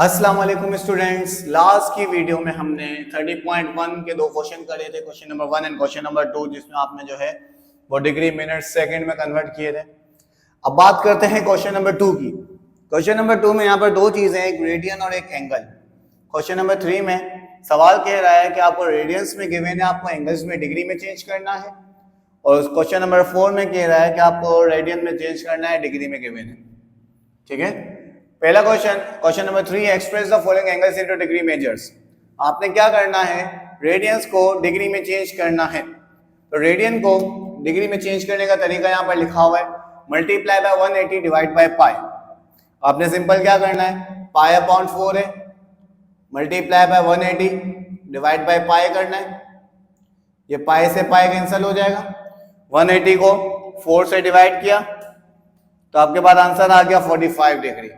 अस्सलाम वालेकुम students. Last की वीडियो में हमने 30.1 के दो क्वेश्चन करे थे, question number 1 and question number 2, जिसमें आपने जो है वो डिग्री मिनट सेकंड में कन्वर्ट किए थे। अब बात करते हैं क्वेश्चन नंबर 2 की। क्वेश्चन नंबर 2 में यहाँ पर दो चीजें, एक रेडियन और एक एंगल। क्वेश्चन नंबर 3 में सवाल कह रहा है कि आपको रेडियंस में गिवन है, आपको एंगल्स में डिग्री में चेंज करना है, और क्वेश्चन नंबर 4 में कह रहा है कि आपको रेडियन में चेंज करना है, डिग्री में गिवन है। ठीक है, पहला question number 3, express the following angles into degree measures. आपने क्या करना है, रेडियंस को डिग्री में चेंज करना है। तो रेडियन को डिग्री में चेंज करने का तरीका यहाँ पर लिखा हुआ है, मल्टीप्लाई बाय 180 डिवाइड बाय पाई। आपने सिंपल क्या करना है, पाई अपॉन 4 है, मल्टीप्लाई बाय 180 डिवाइड बाय पाई करना है। ये पाई से पाई कैंसिल हो जाएगा, 180 को 4 से डिवाइड किया तो आपके पास आंसर आ गया 45 डिग्री।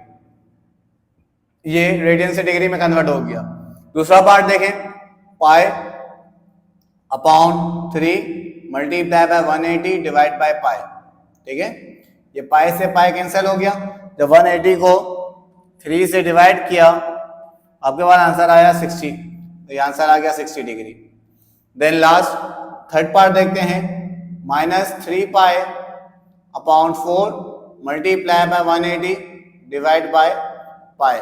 ये रेडियन से डिग्री में कन्वर्ट हो गया। दूसरा पार्ट देखें, pi upon 3 multiply by 180 divide by पाई। ठीक है, ये पाई से पाई कैंसिल हो गया। जब 180 को 3 से डिवाइड किया आपके पास आंसर आया 60, तो ये आंसर आ गया 60 degree. Then last third part देखते हैं, -3 pi upon 4 multiply by 180 divide by pi.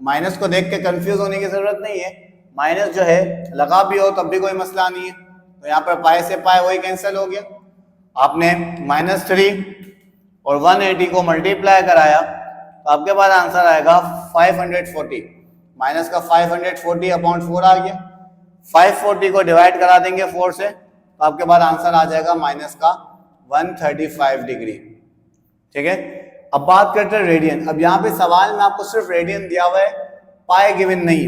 Minus को देख के कंफ्यूज होने की जरूरत नहीं है, माइनस जो है लगा भी हो तब भी कोई मसला नहीं है। तो यहाँ पर पाई से पाई वही कैंसिल हो गया। आपने -3 और 180 को मल्टीप्लाई कराया तो आपके पास आंसर आएगा 540। माइनस का 540 अपॉन 4 आ गया। 540 को डिवाइड करा देंगे 4 से तो आपके पास आंसर आ जाएगा माइनस का 135 डिग्री। ठीक है, अब बात करते हैं रेडियन। अब यहाँ पे सवाल में आपको सिर्फ रेडियन दिया हुआ है, पाई गिवन नहीं।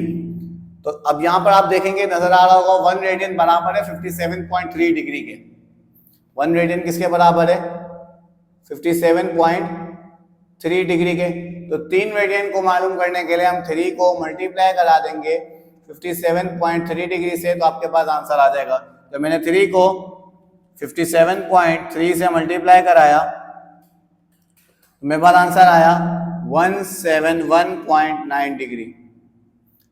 तो अब यहाँ पर आप देखेंगे, नजर आ रहा होगा 1 रेडियन बराबर है 57.3 डिग्री के। 1 रेडियन किसके बराबर है, 57.3 डिग्री के। तो 3 रेडियन को मालूम करने के लिए हम 3 को मल्टीप्लाई करा देंगे 57.3 डिग्री से, तो आपके पास आंसर आ जाएगा। तो मैंने 3 को 57.3 से मल्टीप्लाई कराया, मेरे पास आंसर आया 171.9 डिग्री।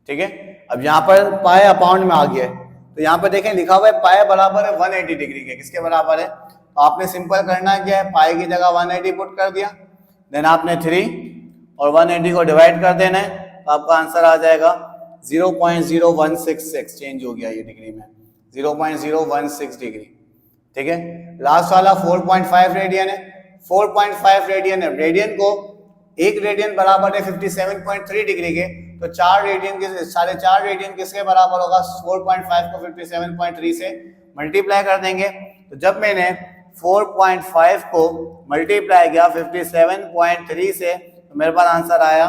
ठीक है, अब यहाँ पर पाई अपाउंड में आ गया है, तो यहाँ पर देखें लिखा हुआ है पाई बराबर है 180 डिग्री के। किसके बराबर है, तो आपने सिंपल करना क्या है, पाई की जगह 180 पुट कर दिया, देन आपने 3 और 180 को डिवाइड कर देना है, तो आपका आंसर आ जाएगा 0.0166। चेंज हो गया ये डिग्री में, 0.016 डिग्री। ठीक है, लास्ट वाला 4.5 रेडियन है। 4.5 रेडियन है, रेडियन को 1 रेडियन बराबर है 57.3 डिग्री के, तो 4 रेडियन के 4.5 रेडियन किसके बराबर होगा, 4.5 को 57.3 से मल्टीप्लाई कर देंगे। तो जब मैंने 4.5 को मल्टीप्लाई किया 57.3 से, तो मेरे पास आंसर आया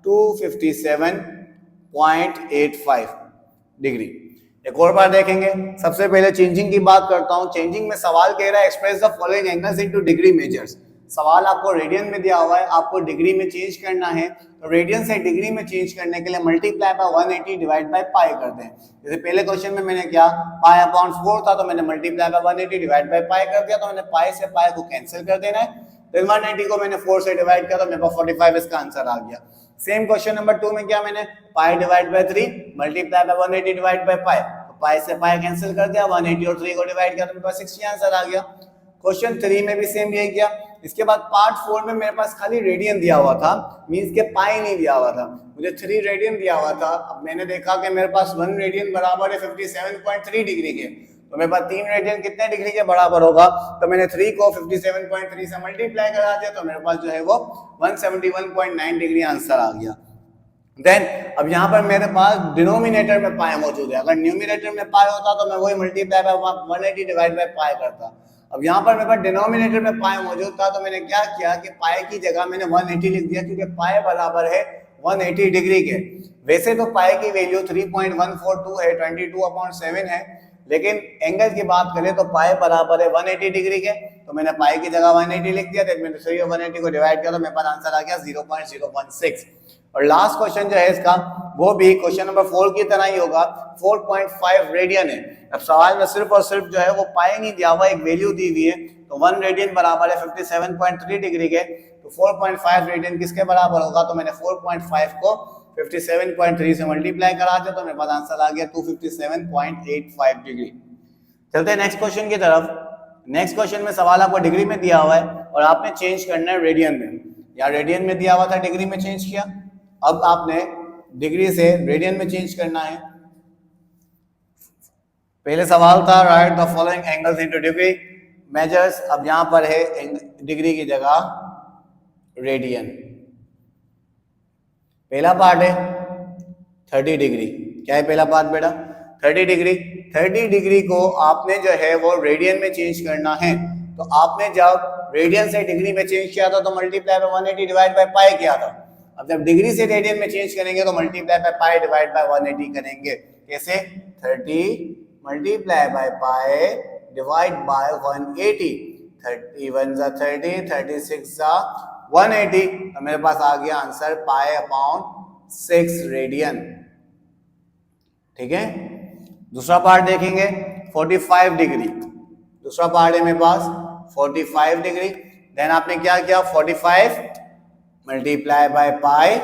257.85 डिग्री। एक और बार देखेंगे, सबसे पहले चेंजिंग की बात करता हूं। चेंजिंग में सवाल कह रहा है express the following angles into degree measures. सवाल आपको रेडियन में दिया हुआ है, आपको डिग्री में चेंज करना है। तो रेडियन से डिग्री में चेंज करने के लिए मल्टीप्लाई बाय 180 डिवाइड बाय पाई कर दें। जैसे पहले क्वेश्चन में मैंने किया, पाई अपॉन 4 था तो मैंने मल्टीप्लाई बाय 180 डिवाइड बाय पाई कर दिया, तो मैंने पाई से पाई को कैंसिल कर देना है। देन 180 को मैंने 4 से डिवाइड किया तो मेरे पास 45 इसका आंसर आ गया। सेम क्वेश्चन नंबर 2 में क्या, मैंने pi divide by 3 multiply by 180 divide by pi, pi से पाई कैंसिल कर दिया, 180 और 3 को डिवाइड किया तो मेरे पास 60 आंसर आ गया। क्वेश्चन 3 में भी सेम यही किया। इसके बाद पार्ट 4 में मेरे पास खाली रेडियन दिया हुआ था, मींस के पाई नहीं दिया हुआ था, मुझे 3 रेडियन दिया हुआ था। अब मैंने देखा कि मेरे पास 1 रेडियन बराबर है 57.3 डिग्री के, तो मेरे पास 3 रेडियन कितने डिग्री के बराबर होगा, तो मैंने 3 को 57.3 से मल्टीप्लाई करा दिया, तो मेरे पास जो है वो 171.9 डिग्री आंसर आ गया। देन अब यहाँ पर मेरे पास डिनोमिनेटर में पाई मौजूद है। अगर न्यूमिनेटर में पाई होता तो मैं वही मल्टीप्लाई बाय 180 डिवाइड बाय पाई करता। अब यहाँ पर मेरे पास डिनोमिनेटर में पाई मौजूद था, तो मैंने क्या किया कि पाई की जगह मैंने 180 लिख दिया, क्योंकि पाई बराबर है 180 डिग्री के। वैसे तो पाई की वैल्यू 3.142 है, 22/7 है, लेकिन एंगल की बात करें तो पाई बराबर है 180 डिग्री के, तो मैंने पाई की जगह 180 लिख दिया। मैंने 3 और 180 को डिवाइड किया तो मेरे पास आंसर आ गया 0.016। और लास्ट क्वेश्चन जो है इसका, वो भी क्वेश्चन नंबर 4 की तरह ही होगा। 4.5 रेडियन है। अब सवाल में सिर्फ और सिर्फ जो है वो पाई नहीं दिया हुआ, एक वैल्यू दी हुई है। तो 1 रेडियन बराबर है 57.3 डिग्री के, तो 4.5 रेडियन किसके बराबर होगा, तो मैंने 4.5 को 57.3 से मल्टीप्लाई करा दे तो मेरे पास आंसर आ गया 257.85 डिग्री। चलते हैं नेक्स्ट क्वेश्चन की तरफ। नेक्स्ट क्वेश्चन में सवाल आपको डिग्री में दिया हुआ है और आपने चेंज करना है रेडियन में। या रेडियन में दिया हुआ था, डिग्री में चेंज किया, अब आपने डिग्री से रेडियन में चेंज करना है। पहले सवाल था right the following angles into degree measures, अब यहां पर है डिग्री की जगह रेडियन। पहला पार्ट है 30 डिग्री। क्या है पहला पार्ट बेटा? 30 डिग्री। 30 डिग्री को आपने जो है वो रेडियन में चेंज करना है। तो आपने जब रेडियन से डिग्री में चेंज किया था तो मल्टीप्लाई बाय 180 डिवाइड बाय पाई किया था। अब जब डिग्री से रेडियन में चेंज करेंगे तो multiply by pi divide bye 180 करेंगे। कैसे? 30 multiply by pi divide bye 180। 31 जा 30, 36 जा 180, तो मेरे पास आ गया आंसर पाई अपॉन 6 रेडियन। ठीक है। दूसरा पार्ट देखेंगे 45 डिग्री। दूसरा पार्ट है मेरे पास 45 डिग्री। देन आपने क्या किया? 45 multiply by pi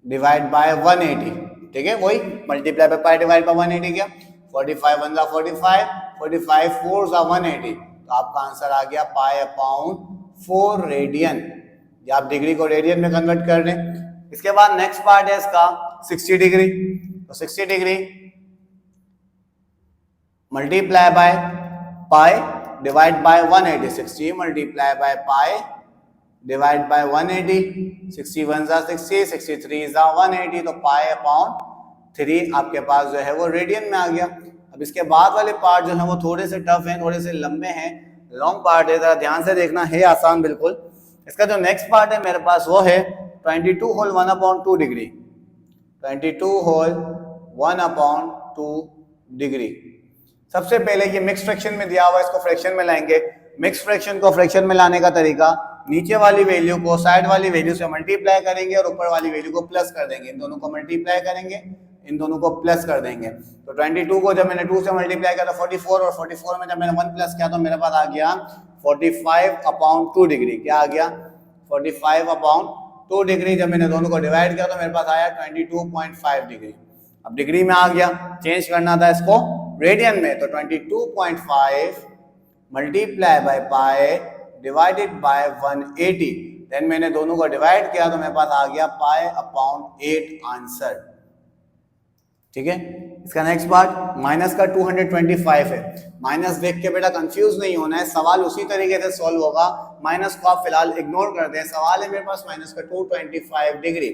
divide bye 180। ठीक है, वही multiply by pi divide bye 180 किया। 45 1 जा 45, 45 4 जा 180, तो आपका आंसर आ गया पाई अपॉन 4 रेडियन। या आप डिग्री को रेडियन में कन्वर्ट कर दें। इसके बाद नेक्स्ट पार्ट है इसका 60 डिग्री। तो 60 degree multiply by pi divide bye 180। 60 multiply by pi divide bye 180। 61 जा 60, 63 जा 180, तो पाई अपॉन 3 आपके पास जो है वो रेडियन में आ गया। अब इसके बाद वाले पार्ट जो है वो थोड़े से टफ हैं, थोड़े से लंबे हैं, लॉन्ग पार्ट है, जरा ध्यान से देखना, है आसान बिल्कुल। इसका जो नेक्स्ट पार्ट है मेरे पास वो है 22 होल 1/2 डिग्री। 22 whole 1/2 degree. सबसे पहले ये मिक्स फ्रैक्शन में दिया हुआ है, इसको फ्रैक्शन में लाएंगे। मिक्स फ्रैक्शन को फ्रैक्शन में लाने का तरीका, नीचे वाली वैल्यू को साइड वाली वैल्यू से मल्टीप्लाई करेंगे और ऊपर वाली वैल्यू को प्लस कर देंगे। इन दोनों को मल्टीप्लाई करेंगे, इन दोनों को प्लस कर देंगे। तो 22 को जब मैंने 2 से मल्टीप्लाई किया तो 44, और 44 में जब मैंने 1 प्लस किया तो मेरे पास आ गया 45/2 डिग्री। क्या आ गया? 45/2 डिग्री। जब मैंने दोनों को डिवाइड किया तो मेरे पास आया 22.5 डिग्री। अब डिग्री में आ गया, चेंज करना था इसको रेडियन में, तो 22.5 multiply by pi divided by 180। Then मैंने दोनों को डिवाइड किया तो मेरे पास आ गया पाई अपॉन 8 आंसर। ठीक है। इसका नेक्स्ट पार्ट माइनस का 225 है। माइनस देख के बेटा कंफ्यूज नहीं होना है, सवाल उसी तरीके से सॉल्व होगा। माइनस को आप फिलहाल इग्नोर कर दें। सवाल है मेरे पास माइनस का 225 डिग्री।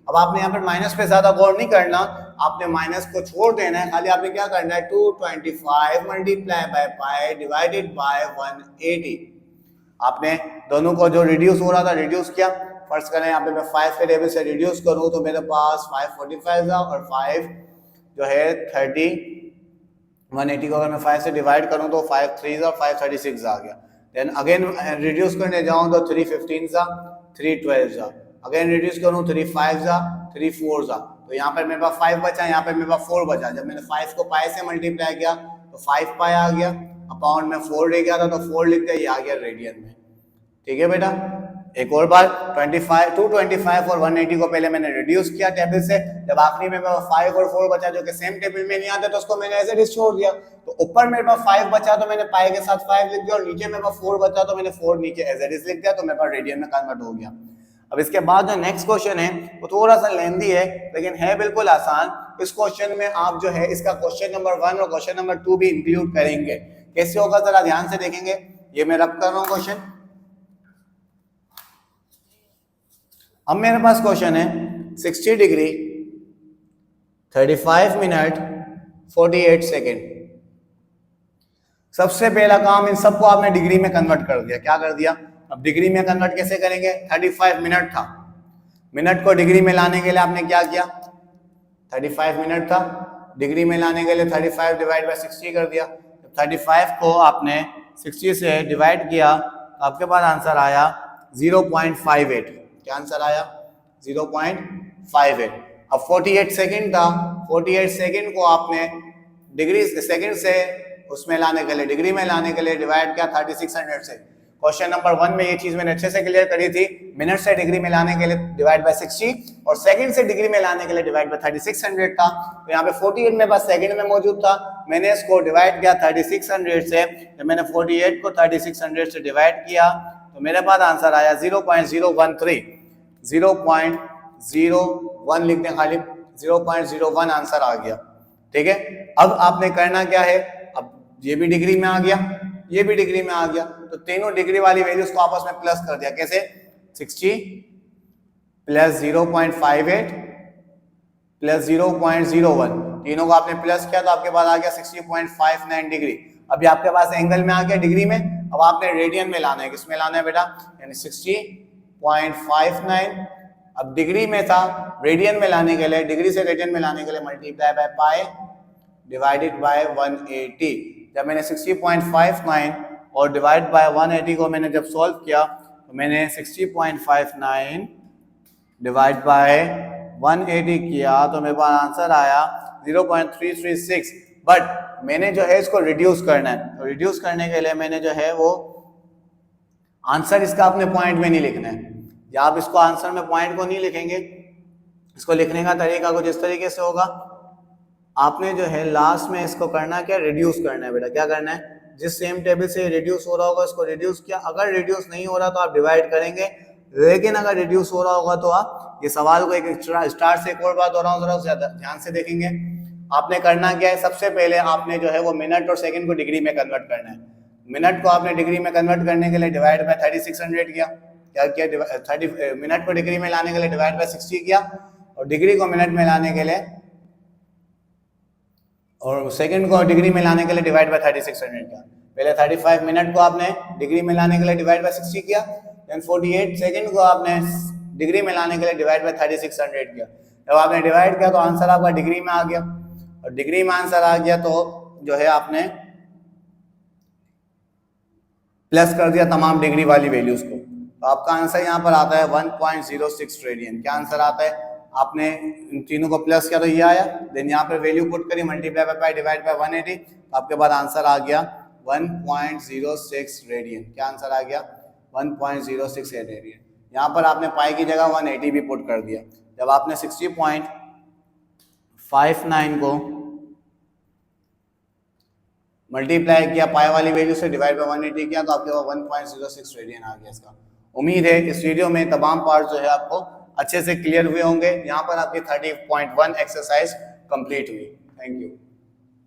अब आपने यहाँ पर माइनस पे ज्यादा गौर नहीं करना, आपने माइनस को छोड़ देना है। खाली आपने क्या करना है? 225 multiply by pi divided by 180। आपने दोनों को जो रिड्यूस हो रहा था रिड्यूस किया। फर्स्ट करें यहाँ पे मैं 5 के टेबल से रिड्यूस करूँ तो मेरे पास 545 था, और 5 जो है 30, 180 को अगर मैं 5 से डिवाइड करूँ तो 5 3 और 536 आ गया। देन अगेन रिड्यूस करने जाऊँ तो 315 सा, 312 सा, अगेन रिड्यूस करूँ 35 सा, 34 सा, तो यहाँ पर मेरे पास 5 बचा, यहाँ पर मेरे पास 4 बचा। जब मैंने 5 को पाई से मल्टीप्लाई किया तो 5 पाई आ गया, अपॉन में 4 ले गया था तो 4 लिख दिया, ये आ गया रेडियन में। ठीक है बेटा। एक और बार 225 और 180 को पहले मैंने रिड्यूस किया टेबल से। जब आखिरी में 5 और 4 बचा जो कि सेम टेबल में नहीं आते तो उसको मैंने ऐसे छोड़ दिया। तो ऊपर मेरे पास 5 बचा तो मैंने पाई के साथ 5 लिख दिया, और नीचे मेरे पास 4 बचा तो मैंने 4 नीचे एज इट इज लिख दिया, तो मेरे पास रेडियन में कन्वर्ट हो गया। अब इसके बाद जो नेक्स्ट क्वेश्चन है वो थोड़ा सा लेंथी है लेकिन है बिल्कुल आसान। इस क्वेश्चन में आप जो है इसका क्वेश्चन नंबर 1 और क्वेश्चन नंबर 2 भी इंक्लूड करेंगे। कैसे होगा जरा ध्यान से देखेंगे। ये मैं रब कर रहा हूं क्वेश्चन। अब मेरे पास क्वेश्चन है 60 डिग्री 35 मिनट 48 सेकेंड। सबसे पहला काम इन सबको आपने डिग्री में कन्वर्ट कर दिया। क्या कर दिया? अब डिग्री में कन्वर्ट कैसे करेंगे? 35 मिनट था, मिनट को डिग्री में लाने के लिए आपने क्या किया? 35 मिनट था, डिग्री में लाने के लिए 35 डिवाइड बाय 60 कर दिया। 35 को आपने 60 से डिवाइड किया तो आपके पास आंसर आया 0.58। क्या आंसर आया? 0.58। अब 48 सेकेंड था, 48 सेकेंड को आपने डिग्री सेकेंड से उसमें लाने के लिए डिग्री में लाने के लिए डिवाइड किया 3600 से। क्वेश्चन नंबर 1 में ये चीज मैंने अच्छे से क्लियर करी थी, मिनट से डिग्री में लाने के लिए डिवाइड बाय 60 और सेकंड से डिग्री में लाने के लिए डिवाइड बाय 3600 था। तो यहाँ पे 48 मेरे पास सेकंड में मौजूद था, मैंने इसको डिवाइड किया 3600 से। तो मैंने 48 को 3600 से डिवाइड किया तो मेरे पास आंसर आया 0.013, 0.01 लिख दें, खाली 0.01 आंसर आ गया। ठीक है, अब आपने करना क्या है, अब ये भी डिग्री में आ गया, ये भी डिग्री में आ गया, तो तीनों डिग्री वाली वैल्यूज को आपस में प्लस कर दिया। कैसे? 60 प्लस 0.58 प्लस 0.01, तीनों को आपने प्लस किया तो आपके पास आ गया 60.59 डिग्री। अभी आपके पास एंगल में आ गया डिग्री में, अब आपने रेडियन में लाना है। किसमें लाना है बेटा? यानी 60.59 अब डिग्री में था, रेडियन में लाने के लिए, डिग्री से रेडियन में लाने के लिए multiply by pi divided by 180। जब मैंने 60.59 और डिवाइड बाय 180 को मैंने जब सॉल्व किया तो मैंने 60.59 डिवाइड बाय 180 किया तो मेरे पास आंसर आया 0.336। बट मैंने जो है इसको रिड्यूस करना है, तो रिड्यूस करने के लिए मैंने जो है वो आंसर इसका अपने पॉइंट में नहीं लिखना है, या आप इसको आंसर में पॉइंट को नहीं लिखेंगे। इसको लिखने का तरीका कुछ इस तरीके से होगा, आपने जो है लास्ट में इसको करना क्या, रिड्यूस करना है बेटा। क्या करना है? जिस सेम टेबल से रिड्यूस हो रहा होगा उसको रिड्यूस किया, अगर रिड्यूस नहीं हो रहा तो आप डिवाइड करेंगे, लेकिन अगर रिड्यूस हो रहा होगा तो आप ये सवाल को एक स्टार से एक और बात हो रहा हूँ, जरा ध्यान से देखेंगे। आपने करना क्या है, सबसे पहले आपने जो है वो मिनट और सेकंड को डिग्री में कन्वर्ट करना है। मिनट को आपने डिग्री में कन्वर्ट करने के लिए डिवाइड बाय 3600 किया। क्या किया? 30 मिनट को डिग्री में लाने के लिए डिवाइड बाय 60 किया और डिग्री को मिनट में लाने के लिए और सेकंड को डिग्री में लाने के लिए डिवाइड बाय 3600 किया। पहले 35 मिनट को आपने डिग्री में लाने के लिए डिवाइड बाय 60 किया, देन 48 सेकंड को आपने डिग्री में लाने के लिए डिवाइड बाय 3600 किया। जब आपने डिवाइड किया तो आंसर आपका डिग्री में आ गया, और डिग्री में आंसर आ गया तो जो है आपने प्लस कर दिया तमाम डिग्री वाली वैल्यूज को, तो आपका आंसर यहाँ पर आता है 1.06 रेडियन। क्या आंसर आता है? आपने इन तीनों को प्लस किया तो ये आया, देन यहाँ पे वैल्यू पुट करी, multiply by pi divide bye 180, तो आपके पास आंसर आ गया 1.06 रेडियन। क्या आंसर आ गया? 1.06 रेडियन। यहाँ पर आपने पाई की जगह 180 भी पुट कर दिया। जब आपने 60.59 को मल्टीप्लाई किया पाई वाली वैल्यू से, डिवाइड बाय 180 किया, तो आपके पास 1.06 रेडियन आ गया इसका। उम्मीद है इस वीडियो में तमाम पार्ट जो है आपको अच्छे से क्लियर हुए होंगे। यहाँ पर आपकी 30.1 एक्सरसाइज कंप्लीट हुई। Thank you.